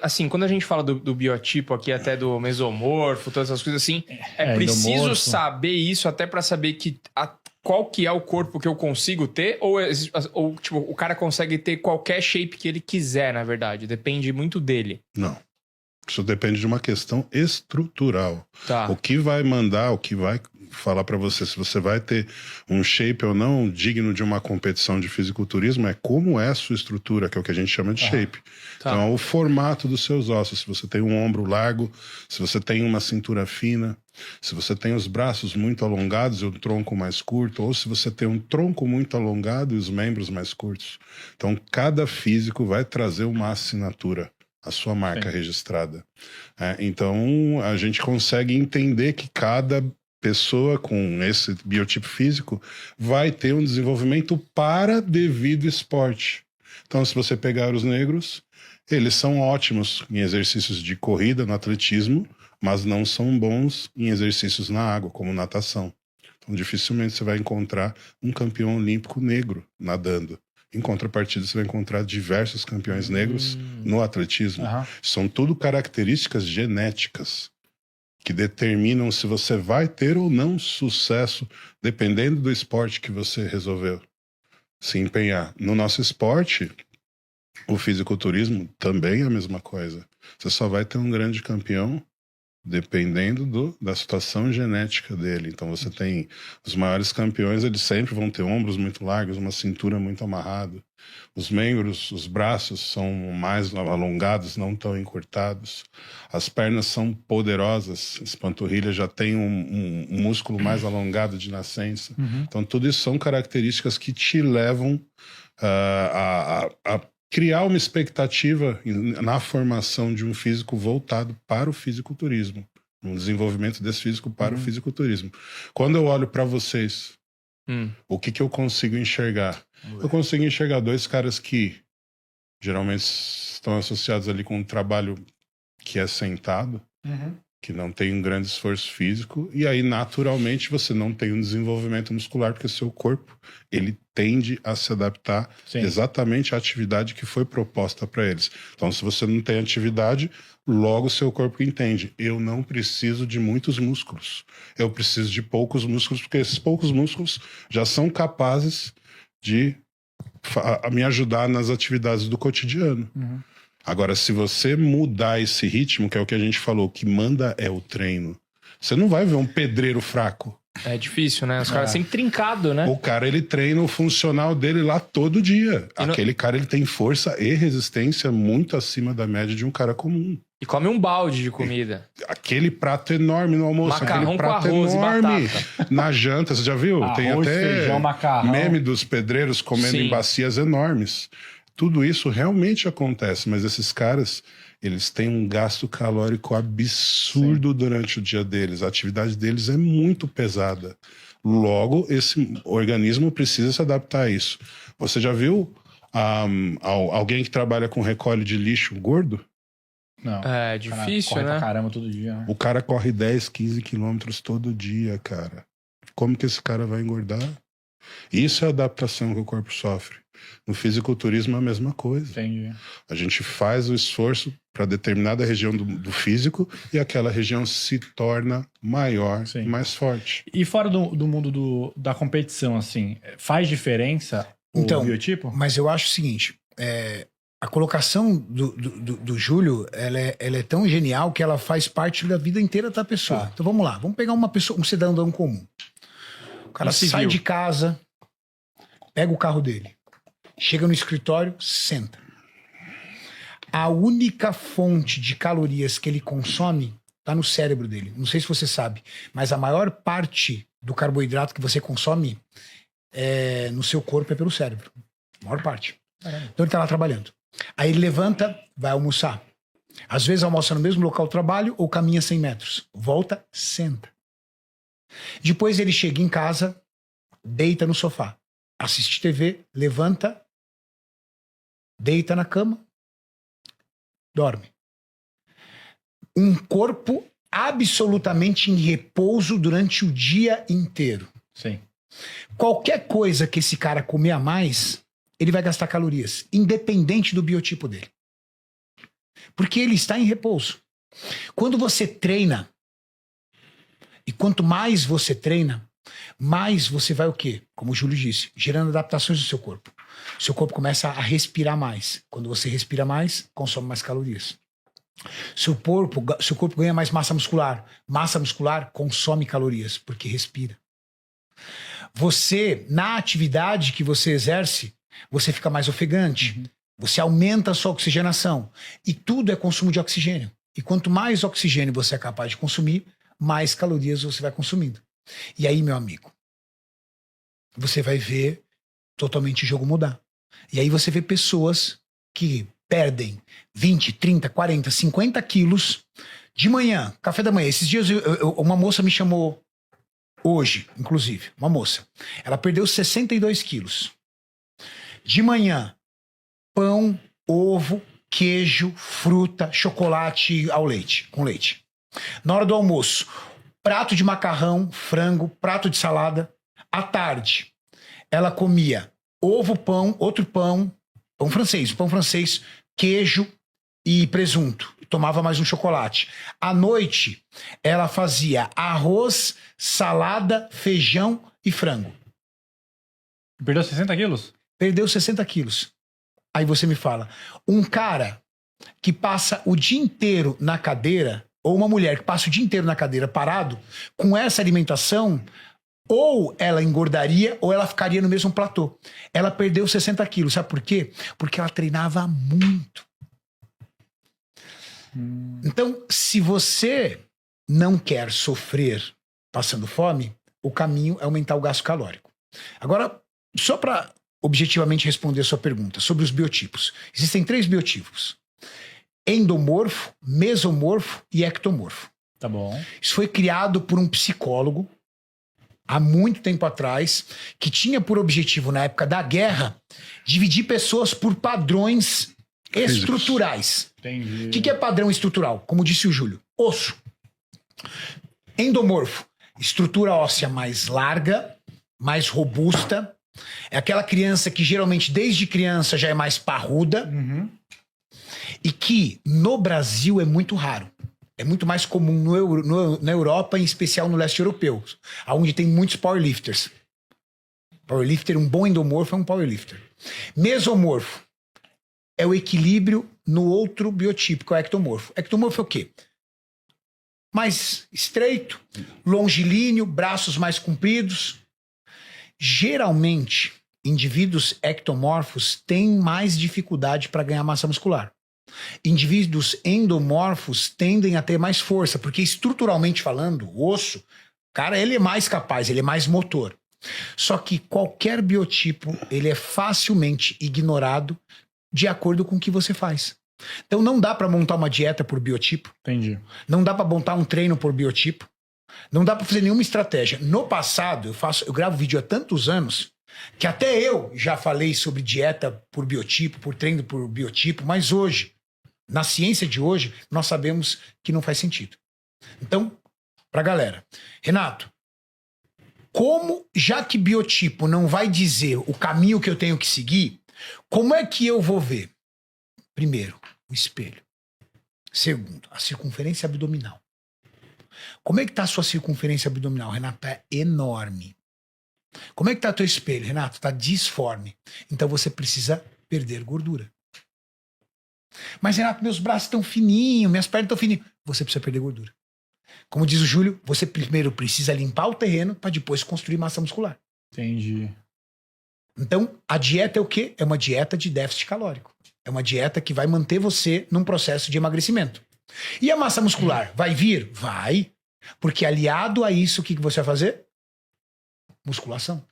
assim, quando a gente fala do biotipo aqui, até do mesomorfo, todas essas coisas assim, é preciso endomorfo. saber isso até pra saber qual que é o corpo que eu consigo ter, ou tipo, o cara consegue ter qualquer shape que ele quiser, na verdade, depende muito dele. Não. Isso depende de uma questão estrutural. Tá. O que vai mandar, o que vai falar pra você se você vai ter um shape ou não digno de uma competição de fisiculturismo é como é a sua estrutura, que é o que a gente chama de shape. Tá. Então, é o formato dos seus ossos. Se você tem um ombro largo, se você tem uma cintura fina, se você tem os braços muito alongados e o tronco mais curto, ou se você tem um tronco muito alongado e os membros mais curtos. Então, cada físico vai trazer uma assinatura, a sua marca registrada. Então, a gente consegue entender que cada pessoa com esse biotipo físico vai ter um desenvolvimento para devido esporte. Então, se você pegar os negros, eles são ótimos em exercícios de corrida, no atletismo, mas não são bons em exercícios na água, como natação. Então, dificilmente você vai encontrar um campeão olímpico negro nadando. Em contrapartida, você vai encontrar diversos campeões negros no atletismo. São tudo características genéticas que determinam se você vai ter ou não sucesso, dependendo do esporte que você resolveu se empenhar. No nosso esporte, o fisiculturismo também é a mesma coisa. Você só vai ter um grande campeão dependendo da situação genética dele. Então você tem os maiores campeões, eles sempre vão ter ombros muito largos, uma cintura muito amarrada. Os membros, os braços são mais alongados, não tão encurtados. As pernas são poderosas, as panturrilhas já têm um músculo mais alongado de nascença. Então tudo isso são características que te levam a criar uma expectativa na formação de um físico voltado para o fisiculturismo, um desenvolvimento desse físico para o fisiculturismo. Quando eu olho para vocês, o que eu consigo enxergar? Eu consigo enxergar dois caras que geralmente estão associados ali com um trabalho que é sentado, que não tem um grande esforço físico, e aí naturalmente você não tem um desenvolvimento muscular, porque o seu corpo ele tende a se adaptar exatamente à atividade que foi proposta para eles. Então, se você não tem atividade, logo o seu corpo entende: eu não preciso de muitos músculos, eu preciso de poucos músculos, porque esses poucos músculos já são capazes de me ajudar nas atividades do cotidiano. Agora, se você mudar esse ritmo, que é o que a gente falou, o que manda é o treino. Você não vai ver um pedreiro fraco. É difícil, né? Os caras sempre trincados, né? O cara, ele treina o funcional dele lá todo dia. Aquele cara, ele tem força e resistência muito acima da média de um cara comum. E come um balde de comida. Aquele prato enorme no almoço, Macarrão aquele prato com arroz enorme e batata. na janta, você já viu? Tem Arroz, até feijão, macarrão. meme dos pedreiros comendo em bacias enormes. Tudo isso realmente acontece, mas esses caras, eles têm um gasto calórico absurdo durante o dia deles. A atividade deles é muito pesada. Logo, esse organismo precisa se adaptar a isso. Você já viu alguém que trabalha com recolhe de lixo gordo? Não. É difícil, corre né? pra caramba todo dia, né? O cara corre 10, 15 quilômetros todo dia, cara. Como que esse cara vai engordar? Isso é a adaptação que o corpo sofre. No fisiculturismo é a mesma coisa. Entendi. A gente faz o esforço para determinada região do físico e aquela região se torna maior e mais forte. E fora do mundo da competição, assim, faz diferença o biotipo? Mas eu acho o seguinte, a colocação do Júlio, ela é tão genial que ela faz parte da vida inteira da pessoa. Tá. Então vamos lá, vamos pegar uma pessoa, um cidadão comum. O cara sai de casa, pega o carro dele, chega no escritório, senta. A única fonte de calorias que ele consome está no cérebro dele. Não sei se você sabe, mas a maior parte do carboidrato que você consome no seu corpo é pelo cérebro. A maior parte. Então ele tá lá trabalhando. Aí ele levanta, vai almoçar. Às vezes almoça no mesmo local de trabalho ou caminha 100 metros. Volta, senta. Depois ele chega em casa, deita no sofá, assiste TV, levanta, deita na cama, dorme. Um corpo absolutamente em repouso durante o dia inteiro. Sim. Qualquer coisa que esse cara comer a mais, ele vai gastar calorias, independente do biotipo dele. Porque ele está em repouso. Quando você treina, e quanto mais você treina, mais você vai o quê? Como o Júlio disse, gerando adaptações no seu corpo. Seu corpo começa a respirar mais. Quando você respira mais, consome mais calorias. Seu corpo ganha mais massa muscular. Massa muscular consome calorias, porque respira. Você, na atividade que você exerce, você fica mais ofegante. Você aumenta a sua oxigenação. E tudo é consumo de oxigênio. E quanto mais oxigênio você é capaz de consumir, mais calorias você vai consumindo. E aí, meu amigo, você vai ver totalmente o jogo mudar. E aí você vê pessoas que perdem 20, 30, 40, 50 quilos de manhã, café da manhã. Esses dias uma moça me chamou hoje, inclusive, uma moça. Ela perdeu 62 quilos. De manhã, pão, ovo, queijo, fruta, chocolate ao leite, com leite. Na hora do almoço, prato de macarrão, frango, prato de salada. À tarde, ela comia ovo, pão, outro pão, pão francês, queijo e presunto. Tomava mais um chocolate. À noite, ela fazia arroz, salada, feijão e frango. Perdeu 60 quilos? Perdeu 60 quilos. Aí você me fala, um cara que passa o dia inteiro na cadeira, ou uma mulher que passa o dia inteiro na cadeira parado, com essa alimentação, ou ela engordaria ou ela ficaria no mesmo platô. Ela perdeu 60 quilos. Sabe por quê? Porque ela treinava muito. Então, se você não quer sofrer passando fome, o caminho é aumentar o gasto calórico. Agora, só para objetivamente responder a sua pergunta sobre os biotipos. Existem 3 biotipos: endomorfo, mesomorfo e ectomorfo. Tá bom. Isso foi criado por um psicólogo há muito tempo atrás, que tinha por objetivo, na época da guerra, dividir pessoas por padrões estruturais. Entendi. O que é padrão estrutural? Como disse o Júlio, osso. Endomorfo, estrutura óssea mais larga, mais robusta. É aquela criança que geralmente desde criança já é mais parruda. E que no Brasil é muito raro. É muito mais comum na Europa, em especial no leste europeu, onde tem muitos powerlifters. Powerlifter, um bom endomorfo é um powerlifter. Mesomorfo é o equilíbrio no outro biotipo, que é o ectomorfo. Ectomorfo é o quê? Mais estreito, longilíneo, braços mais compridos. Geralmente, indivíduos ectomorfos têm mais dificuldade para ganhar massa muscular. Indivíduos endomorfos tendem a ter mais força, porque estruturalmente falando, o osso, cara, ele é mais capaz, ele é mais motor. Só que qualquer biotipo, ele é facilmente ignorado de acordo com o que você faz. Então não dá para montar uma dieta por biotipo. Entendi. Não dá para montar um treino por biotipo. Não dá para fazer nenhuma estratégia. No passado, eu gravo vídeo há tantos anos que até eu já falei sobre dieta por biotipo, por treino por biotipo, mas hoje, na ciência de hoje, nós sabemos que não faz sentido. Então, pra galera, Renato, já que biotipo não vai dizer o caminho que eu tenho que seguir, como é que eu vou ver? Primeiro, o espelho. Segundo, a circunferência abdominal. Como é que tá a sua circunferência abdominal, Renato? Tá enorme. Como é que tá teu espelho, Renato? Tá disforme. Então você precisa perder gordura. Mas, Renato, meus braços estão fininhos, minhas pernas estão fininhas. Você precisa perder gordura. Como diz o Júlio, você primeiro precisa limpar o terreno para depois construir massa muscular. Entendi. Então, a dieta é o quê? É uma dieta de déficit calórico. É uma dieta que vai manter você num processo de emagrecimento. E a massa muscular? Vai vir? Vai. Porque aliado a isso, o que você vai fazer? Musculação.